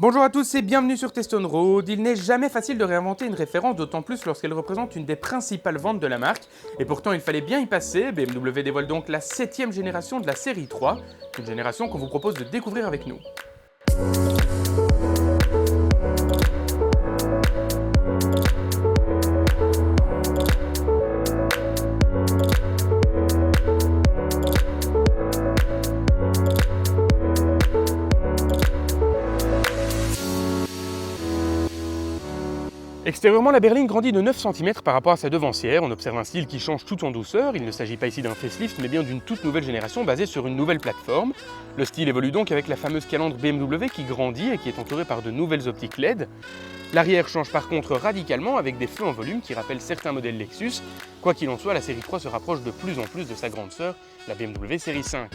Bonjour à tous et bienvenue sur Test On Road. Il n'est jamais facile de réinventer une référence, d'autant plus lorsqu'elle représente une des principales ventes de la marque. Et pourtant, il fallait bien y passer. BMW dévoile donc la 7e génération de la série 3, une génération qu'on vous propose de découvrir avec nous. Extérieurement, la berline grandit de 9 cm par rapport à sa devancière. On observe un style qui change tout en douceur. Il ne s'agit pas ici d'un facelift, mais bien d'une toute nouvelle génération basée sur une nouvelle plateforme. Le style évolue donc avec la fameuse calandre BMW qui grandit et qui est entourée par de nouvelles optiques LED. L'arrière change par contre radicalement avec des feux en volume qui rappellent certains modèles Lexus. Quoi qu'il en soit, la série 3 se rapproche de plus en plus de sa grande sœur, la BMW série 5.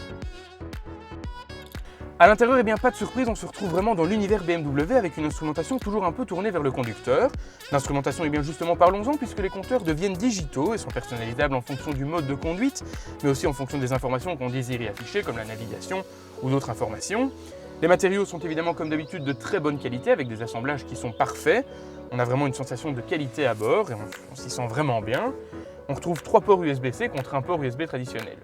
A l'intérieur, pas de surprise, on se retrouve vraiment dans l'univers BMW avec une instrumentation toujours un peu tournée vers le conducteur. L'instrumentation, justement parlons-en puisque les compteurs deviennent digitaux et sont personnalisables en fonction du mode de conduite, mais aussi en fonction des informations qu'on désire y afficher comme la navigation ou d'autres informations. Les matériaux sont évidemment comme d'habitude de très bonne qualité avec des assemblages qui sont parfaits. On a vraiment une sensation de qualité à bord et on s'y sent vraiment bien. On retrouve 3 ports USB-C contre un port USB traditionnel.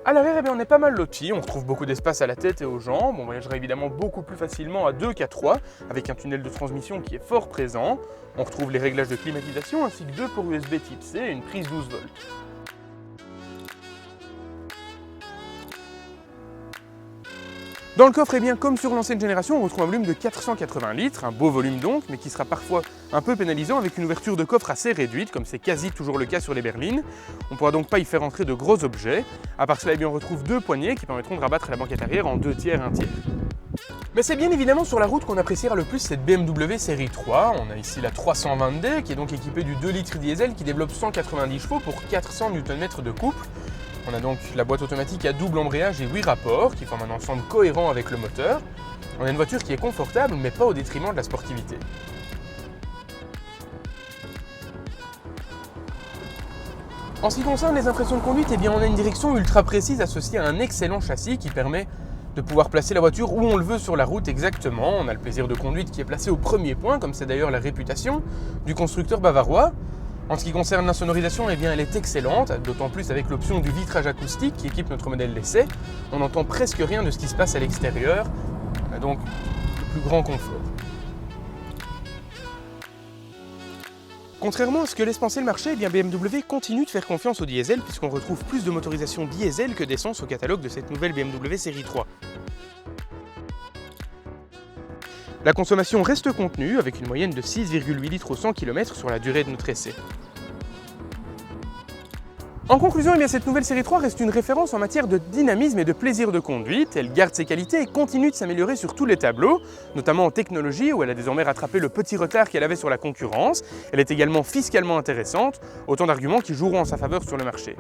À l'arrière, on est pas mal loti, on retrouve beaucoup d'espace à la tête et aux jambes, on voyagera évidemment beaucoup plus facilement à 2 qu'à 3, avec un tunnel de transmission qui est fort présent. On retrouve les réglages de climatisation ainsi que 2 ports USB type C et une prise 12 volts. Dans le coffre, comme sur l'ancienne génération, on retrouve un volume de 480 litres, un beau volume donc, mais qui sera parfois un peu pénalisant avec une ouverture de coffre assez réduite, comme c'est quasi toujours le cas sur les berlines. On ne pourra donc pas y faire entrer de gros objets. À part cela, on retrouve 2 poignées qui permettront de rabattre la banquette arrière en 2 tiers, 1 tiers. Mais c'est bien évidemment sur la route qu'on appréciera le plus cette BMW série 3. On a ici la 320D qui est donc équipée du 2 litres diesel qui développe 190 chevaux pour 400 Nm de couple. On a donc la boîte automatique à double embrayage et 8 rapports qui forment un ensemble cohérent avec le moteur. On a une voiture qui est confortable mais pas au détriment de la sportivité. En ce qui concerne les impressions de conduite, on a une direction ultra précise associée à un excellent châssis qui permet de pouvoir placer la voiture où on le veut sur la route exactement. On a le plaisir de conduite qui est placé au premier point, comme c'est d'ailleurs la réputation du constructeur bavarois. En ce qui concerne l'insonorisation, elle est excellente, d'autant plus avec l'option du vitrage acoustique qui équipe notre modèle d'essai. On n'entend presque rien de ce qui se passe à l'extérieur, donc le plus grand confort. Contrairement à ce que laisse penser le marché, BMW continue de faire confiance au diesel puisqu'on retrouve plus de motorisation diesel que d'essence au catalogue de cette nouvelle BMW série 3. La consommation reste contenue avec une moyenne de 6,8 litres au 100 km sur la durée de notre essai. En conclusion, cette nouvelle série 3 reste une référence en matière de dynamisme et de plaisir de conduite. Elle garde ses qualités et continue de s'améliorer sur tous les tableaux, notamment en technologie où elle a désormais rattrapé le petit retard qu'elle avait sur la concurrence. Elle est également fiscalement intéressante, autant d'arguments qui joueront en sa faveur sur le marché.